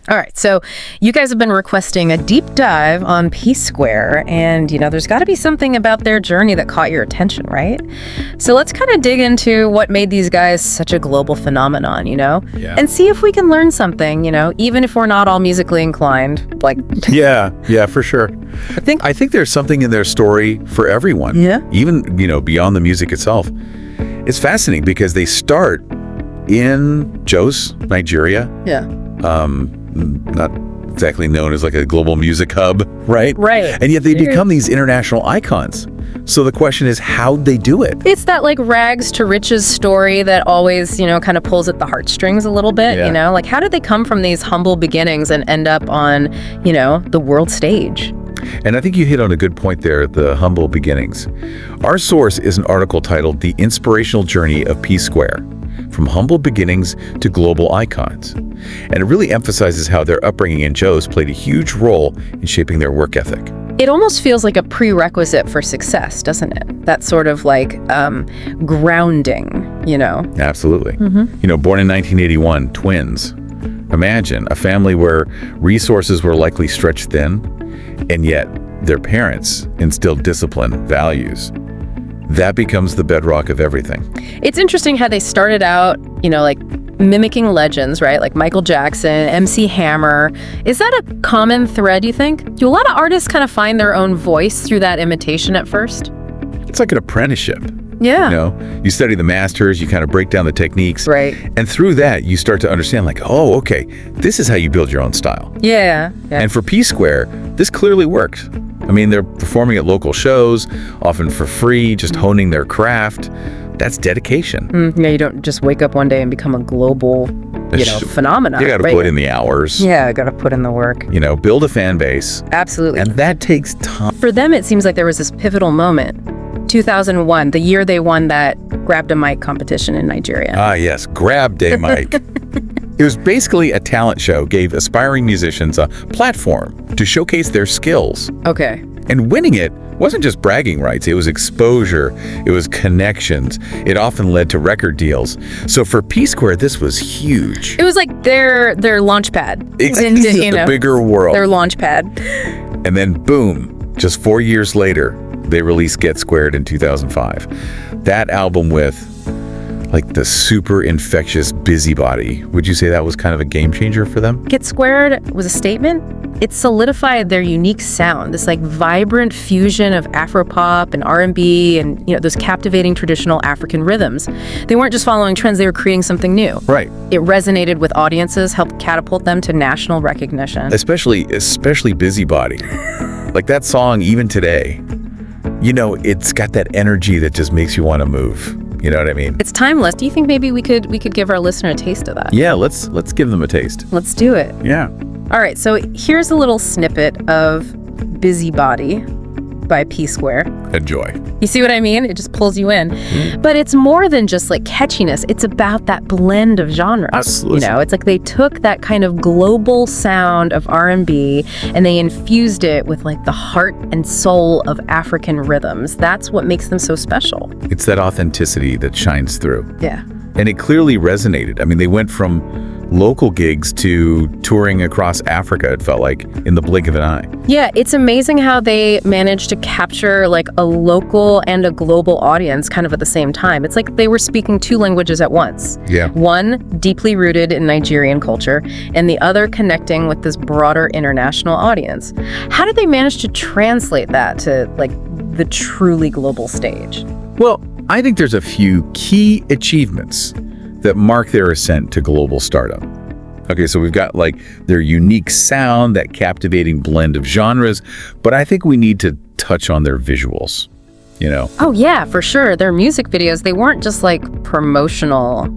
All right, so you guys have been requesting a deep dive on P Square, and, there's got to be something about their journey that caught your attention, right? So let's kind of dig into what made these guys such a global phenomenon, and see if we can learn something, even if we're not all musically inclined. Yeah, for sure. I think there's something in their story for everyone. Yeah. Even, beyond the music itself. It's fascinating because they start in Jos, Nigeria. Yeah. Not exactly known as like a global music hub, right? Right. And yet they become these international icons. So the question is, how'd they do it? It's that rags to riches story that always, kind of pulls at the heartstrings a little bit, how did they come from these humble beginnings and end up on, the world stage? And I think you hit on a good point there, the humble beginnings. Our source is an article titled The Inspirational Journey of P Square, From Humble Beginnings to Global Icons. And it really emphasizes how their upbringing in Jos played a huge role in shaping their work ethic. It almost feels like a prerequisite for success, doesn't it? That sort of grounding, Absolutely. Born in 1981, twins. Imagine a family where resources were likely stretched thin, and yet their parents instilled discipline, values. That becomes the bedrock of everything. It's interesting how they started out, mimicking legends, right? Like Michael Jackson, MC Hammer. Is that a common thread, you think? Do a lot of artists kind of find their own voice through that imitation at first? It's like an apprenticeship. Yeah. You study the masters, you kind of break down the techniques. Right. And through that, you start to understand okay, this is how you build your own style. Yeah. And for P Square, this clearly worked. They're performing at local shows, often for free, just honing their craft. That's dedication. Yeah, you don't just wake up one day and become a global, phenomenon. You got to put in the hours. Yeah, got to put in the work. Build a fan base. Absolutely. And that takes time. For them, it seems like there was this pivotal moment. 2001, the year they won that Grab a Mic competition in Nigeria. Ah, yes, Grab a Mic. It was basically a talent show, gave aspiring musicians a platform to showcase their skills. Okay. And winning it wasn't just bragging rights, it was exposure, it was connections. It often led to record deals. So for P Square, this was huge. It was like their launch pad. The bigger world. Their launch pad. And then boom, just 4 years later, they released Get Squared in 2005. That album with the super infectious Busybody. Would you say that was kind of a game changer for them? Get Squared was a statement. It solidified their unique sound, this vibrant fusion of Afropop and R&B and those captivating traditional African rhythms. They weren't just following trends, they were creating something new. Right. It resonated with audiences, helped catapult them to national recognition. Especially Busybody. That song, even today, it's got that energy that just makes you want to move. You know what I mean? It's timeless. Do you think maybe we could give our listener a taste of that? Yeah, let's give them a taste. Let's do it. Yeah. All right, so here's a little snippet of Busybody by P Square. Enjoy. You see what I mean? It just pulls you in. But it's more than just catchiness. It's about that blend of genres. Absolutely. It's they took that kind of global sound of R&B and they infused it with the heart and soul of African rhythms. That's what makes them so special. It's that authenticity that shines through. Yeah. And it clearly resonated. They went from local gigs to touring across Africa, it felt like, in the blink of an eye. Yeah, it's amazing how they managed to capture a local and a global audience kind of at the same time. It's like they were speaking two languages at once. Yeah. One deeply rooted in Nigerian culture and the other connecting with this broader international audience. How did they manage to translate that to the truly global stage? Well, I think there's a few key achievements that mark their ascent to global stardom. Okay, so we've got their unique sound, that captivating blend of genres, but I think we need to touch on their visuals, Oh yeah, for sure. Their music videos, they weren't just promotional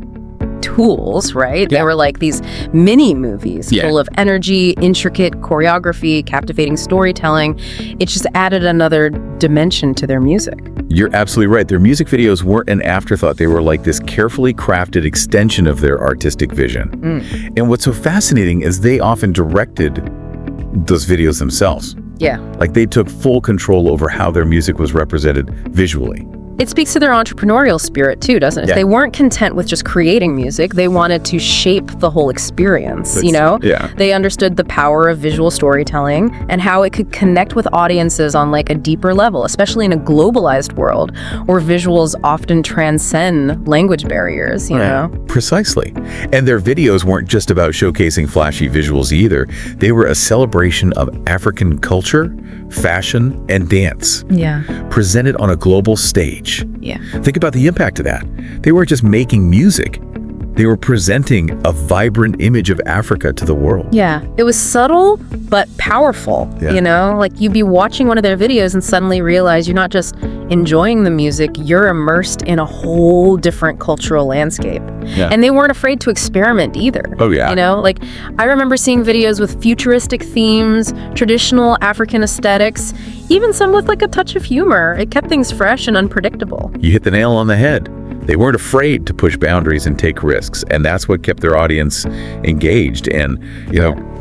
tools, right? Yeah. They were these mini movies Yeah. full of energy, intricate choreography, captivating storytelling. It just added another dimension to their music. You're absolutely right. Their music videos weren't an afterthought. They were this carefully crafted extension of their artistic vision. And what's so fascinating is they often directed those videos themselves. Yeah. They took full control over how their music was represented visually. It speaks to their entrepreneurial spirit too, doesn't it? Yeah. They weren't content with just creating music. They wanted to shape the whole experience, Yeah. They understood the power of visual storytelling and how it could connect with audiences on like a deeper level, especially in a globalized world where visuals often transcend language barriers, you know? Precisely. And their videos weren't just about showcasing flashy visuals either. They were a celebration of African culture, fashion, and dance, Yeah. presented on a global stage. Yeah. Think about the impact of that. They weren't just making music. They were presenting a vibrant image of Africa to the world. Yeah, it was subtle but powerful, Yeah. Like you'd be watching one of their videos and suddenly realize you're not just enjoying the music, you're immersed in a whole different cultural landscape. Yeah. And they weren't afraid to experiment either. Oh, yeah. Like I remember seeing videos with futuristic themes, traditional African aesthetics, even some with like a touch of humor. It kept things fresh and unpredictable. You hit the nail on the head. They weren't afraid to push boundaries and take risks, and that's what kept their audience engaged. And,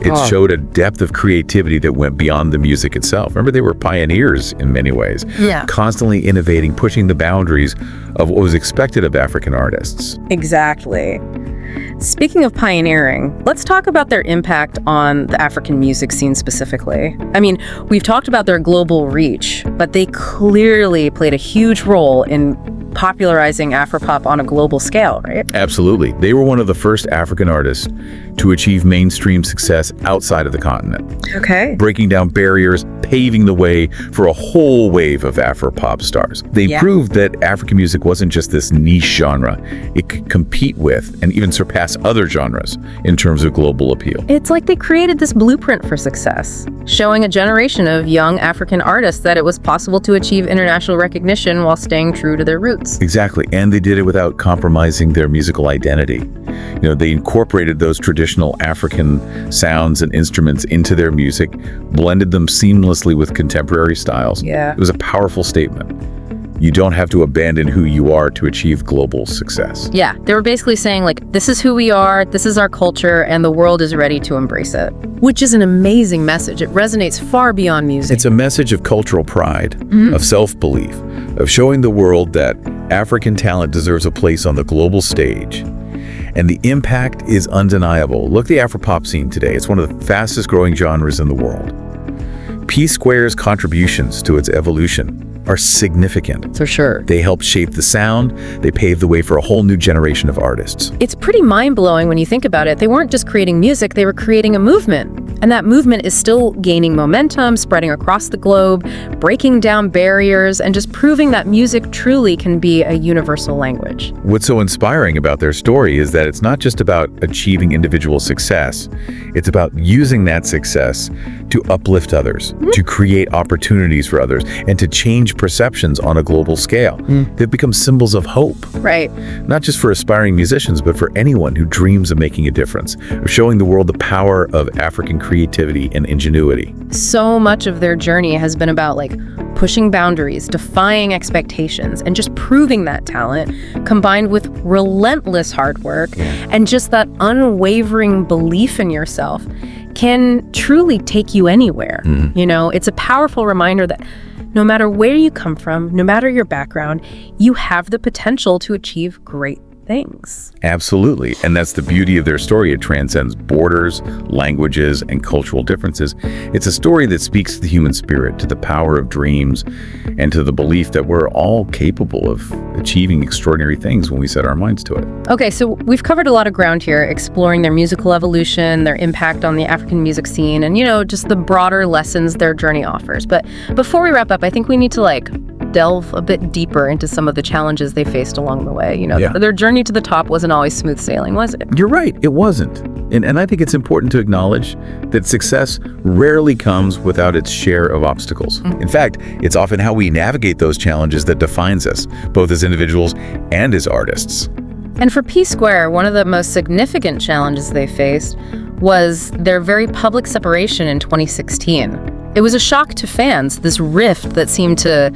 it showed a depth of creativity that went beyond the music itself. Remember, they were pioneers in many ways, constantly innovating, pushing the boundaries of what was expected of African artists. Exactly. Speaking of pioneering, let's talk about their impact on the African music scene specifically. I mean, we've talked about their global reach, but they clearly played a huge role in popularizing Afropop on a global scale, right? Absolutely. They were one of the first African artists to achieve mainstream success outside of the continent, Okay. breaking down barriers, paving the way for a whole wave of Afropop stars. They Yeah. proved that African music wasn't just this niche genre. It could compete with and even surpass other genres in terms of global appeal. It's like they created this blueprint for success, showing a generation of young African artists that it was possible to achieve international recognition while staying true to their roots. Exactly, and they did it without compromising their musical identity. They incorporated those traditional African sounds and instruments into their music, blended them seamlessly with contemporary styles. Yeah. It was a powerful statement. You don't have to abandon who you are to achieve global success. Yeah, they were basically saying, like, this is who we are, this is our culture, and the world is ready to embrace it. Which is an amazing message. It resonates far beyond music. It's a message of cultural pride, of self-belief, of showing the world that African talent deserves a place on the global stage. And the impact is undeniable. Look at the Afropop scene today. It's one of the fastest growing genres in the world. P Square's contributions to its evolution are significant. For sure. They helped shape the sound. They paved the way for a whole new generation of artists. It's pretty mind-blowing when you think about it. They weren't just creating music, they were creating a movement. And that movement is still gaining momentum, spreading across the globe, breaking down barriers, and just proving that music truly can be a universal language. What's so inspiring about their story is that it's not just about achieving individual success. It's about using that success to uplift others, to create opportunities for others, and to change perceptions on a global scale. They've become symbols of hope. Right. Not just for aspiring musicians, but for anyone who dreams of making a difference, of showing the world the power of African creativity and ingenuity. So much of their journey has been about like pushing boundaries, defying expectations, and just proving that talent, combined with relentless hard work and just that unwavering belief in yourself, can truly take you anywhere. It's a powerful reminder that no matter where you come from, no matter your background, you have the potential to achieve great things. Absolutely. And that's the beauty of their story. It transcends borders, languages, and cultural differences. It's a story that speaks to the human spirit, to the power of dreams, and to the belief that we're all capable of achieving extraordinary things when we set our minds to it. Okay, so we've covered a lot of ground here, exploring their musical evolution, their impact on the African music scene, and, just the broader lessons their journey offers. But before we wrap up, I think we need to delve a bit deeper into some of the challenges they faced along the way. Their journey to the top wasn't always smooth sailing, was it? You're right, it wasn't. And I think it's important to acknowledge that success rarely comes without its share of obstacles. In fact, it's often how we navigate those challenges that defines us, both as individuals and as artists. And for P Square, one of the most significant challenges they faced was their very public separation in 2016. It was a shock to fans, this rift that seemed to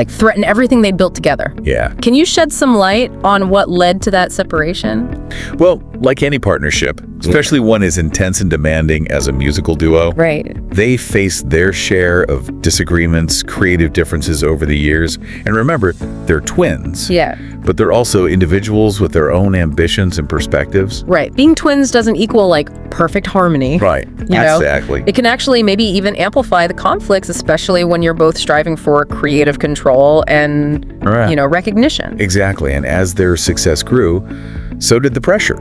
threaten everything they'd built together. Yeah. Can you shed some light on what led to that separation? Well, like any partnership, especially one as intense and demanding as a musical duo, Right. they faced their share of disagreements, creative differences over the years. And remember, they're twins. Yeah. But they're also individuals with their own ambitions and perspectives. Right. Being twins doesn't equal perfect harmony. Right. You know? Exactly. It can actually maybe even amplify the conflicts, especially when you're both striving for creative control and, Right. recognition. Exactly. And as their success grew, so did the pressure.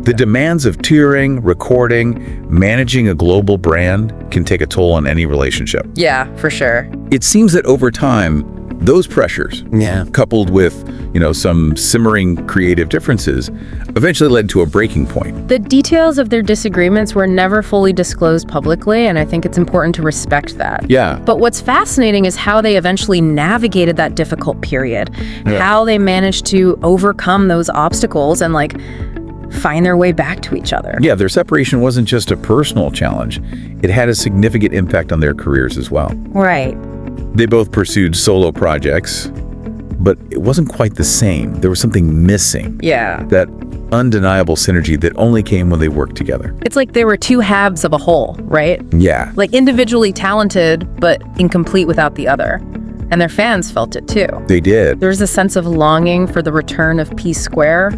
The demands of touring, recording, managing a global brand can take a toll on any relationship. Yeah, for sure. It seems that over time, those pressures, coupled with, some simmering creative differences, eventually led to a breaking point. The details of their disagreements were never fully disclosed publicly, and I think it's important to respect that. Yeah. But what's fascinating is how they eventually navigated that difficult period, how they managed to overcome those obstacles and find their way back to each other. Yeah, their separation wasn't just a personal challenge. It had a significant impact on their careers as well. Right. They both pursued solo projects, but it wasn't quite the same. There was something missing. Yeah. That undeniable synergy that only came when they worked together. It's like they were two halves of a whole, right? Yeah. Individually talented, but incomplete without the other. And their fans felt it too. They did. There's a sense of longing for the return of P Square,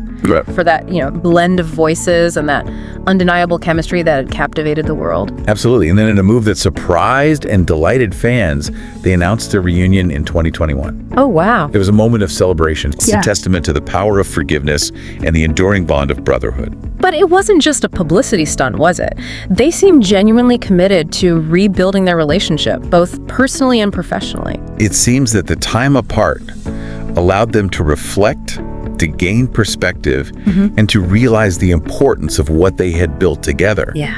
for that, blend of voices and that undeniable chemistry that had captivated the world. Absolutely. And then in a move that surprised and delighted fans, they announced their reunion in 2021. Oh, wow. It was a moment of celebration. It's Yeah. a testament to the power of forgiveness and the enduring bond of brotherhood. But it wasn't just a publicity stunt, was it? They seemed genuinely committed to rebuilding their relationship, both personally and professionally. It seems that the time apart allowed them to reflect, to gain perspective, and to realize the importance of what they had built together. Yeah.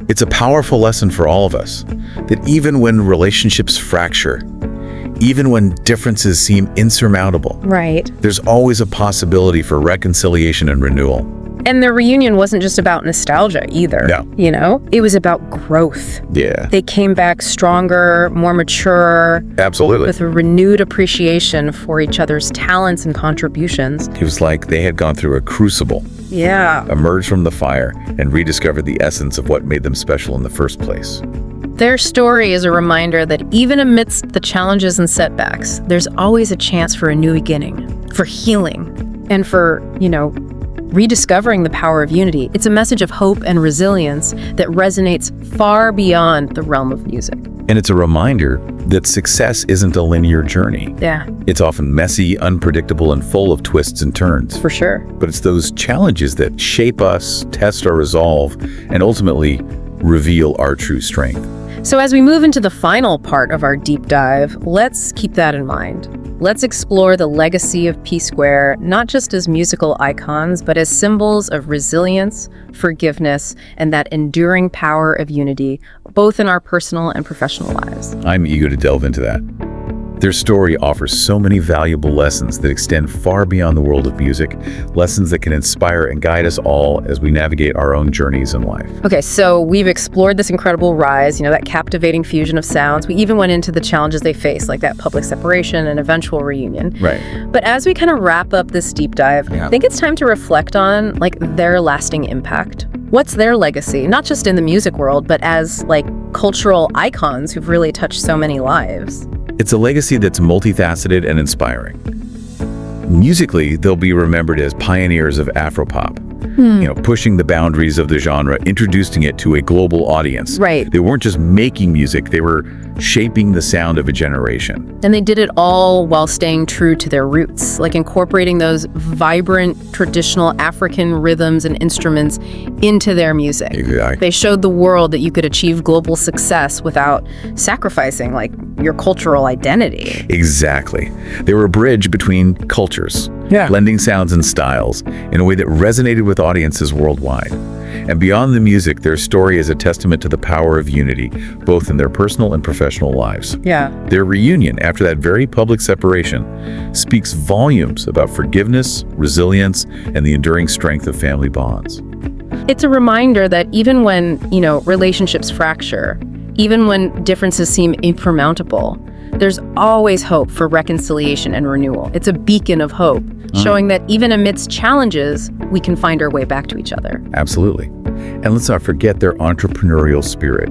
It's a powerful lesson for all of us, that even when relationships fracture, even when differences seem insurmountable, Right. there's always a possibility for reconciliation and renewal. And their reunion wasn't just about nostalgia either. No. It was about growth. Yeah. They came back stronger, more mature, Absolutely. with a renewed appreciation for each other's talents and contributions. It was like they had gone through a crucible, Yeah. emerged from the fire, and rediscovered the essence of what made them special in the first place. Their story is a reminder that even amidst the challenges and setbacks, there's always a chance for a new beginning, for healing, and for, rediscovering the power of unity. It's a message of hope and resilience that resonates far beyond the realm of music. And it's a reminder that success isn't a linear journey. Yeah, It's often messy, unpredictable, and full of twists and turns. for sure. But it's those challenges that shape us, test our resolve, and ultimately reveal our true strength. So as we move into the final part of our deep dive, let's keep that in mind. Let's explore the legacy of P Square, not just as musical icons, but as symbols of resilience, forgiveness, and that enduring power of unity, both in our personal and professional lives. I'm eager to delve into that. Their story offers so many valuable lessons that extend far beyond the world of music, lessons that can inspire and guide us all as we navigate our own journeys in life. Okay, so we've explored this incredible rise, that captivating fusion of sounds. We even went into the challenges they faced, like that public separation and eventual reunion. Right. But as we kind of wrap up this deep dive, I think it's time to reflect on their lasting impact. What's their legacy, not just in the music world, but as cultural icons who've really touched so many lives? It's a legacy that's multifaceted and inspiring. Musically, they'll be remembered as pioneers of Afropop, pushing the boundaries of the genre, introducing it to a global audience. Right. They weren't just making music, they were shaping the sound of a generation. And they did it all while staying true to their roots, incorporating those vibrant, traditional African rhythms and instruments into their music. Exactly. They showed the world that you could achieve global success without sacrificing, your cultural identity. Exactly. They were a bridge between cultures, blending sounds and styles in a way that resonated with audiences worldwide. And beyond the music, their story is a testament to the power of unity, both in their personal and professional lives. Yeah. Their reunion after that very public separation speaks volumes about forgiveness, resilience, and the enduring strength of family bonds. It's a reminder that even when, relationships fracture, Even when differences seem insurmountable, there's always hope for reconciliation and renewal. It's a beacon of hope, showing that even amidst challenges, we can find our way back to each other. Absolutely. And let's not forget their entrepreneurial spirit.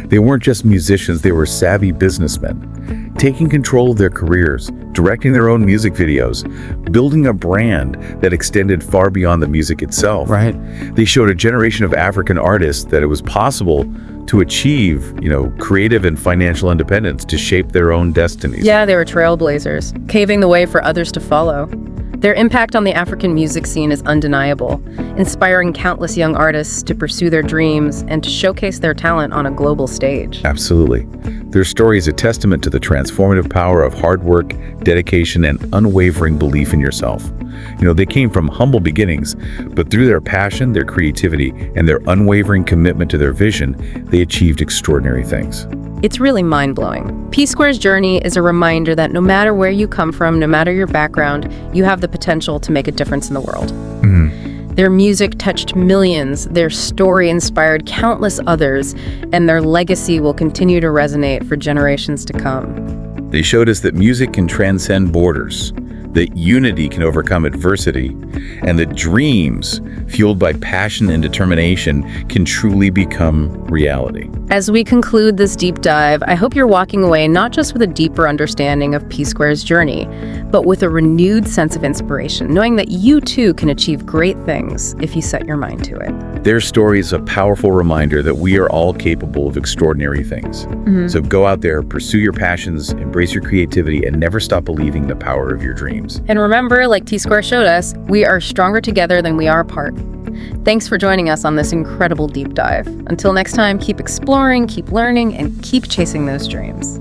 They weren't just musicians, they were savvy businessmen, taking control of their careers, directing their own music videos, building a brand that extended far beyond the music itself. Right. They showed a generation of African artists that it was possible to achieve, creative and financial independence, to shape their own destinies. Yeah, they were trailblazers, paving the way for others to follow. Their impact on the African music scene is undeniable, inspiring countless young artists to pursue their dreams and to showcase their talent on a global stage. Absolutely. Their story is a testament to the transformative power of hard work, dedication, and unwavering belief in yourself. They came from humble beginnings, but through their passion, their creativity, and their unwavering commitment to their vision, they achieved extraordinary things. It's really mind-blowing. P-Square's journey is a reminder that no matter where you come from, no matter your background, you have the potential to make a difference in the world. Their music touched millions, their story inspired countless others, and their legacy will continue to resonate for generations to come. They showed us that music can transcend borders, that unity can overcome adversity, and that dreams, fueled by passion and determination, can truly become reality. As we conclude this deep dive, I hope you're walking away not just with a deeper understanding of P-Square's journey, but with a renewed sense of inspiration, knowing that you too can achieve great things if you set your mind to it. Their story is a powerful reminder that we are all capable of extraordinary things. So go out there, pursue your passions, embrace your creativity, and never stop believing in the power of your dreams. And remember, like T-Square showed us, we are stronger together than we are apart. Thanks for joining us on this incredible deep dive. Until next time, keep exploring, keep learning, and keep chasing those dreams.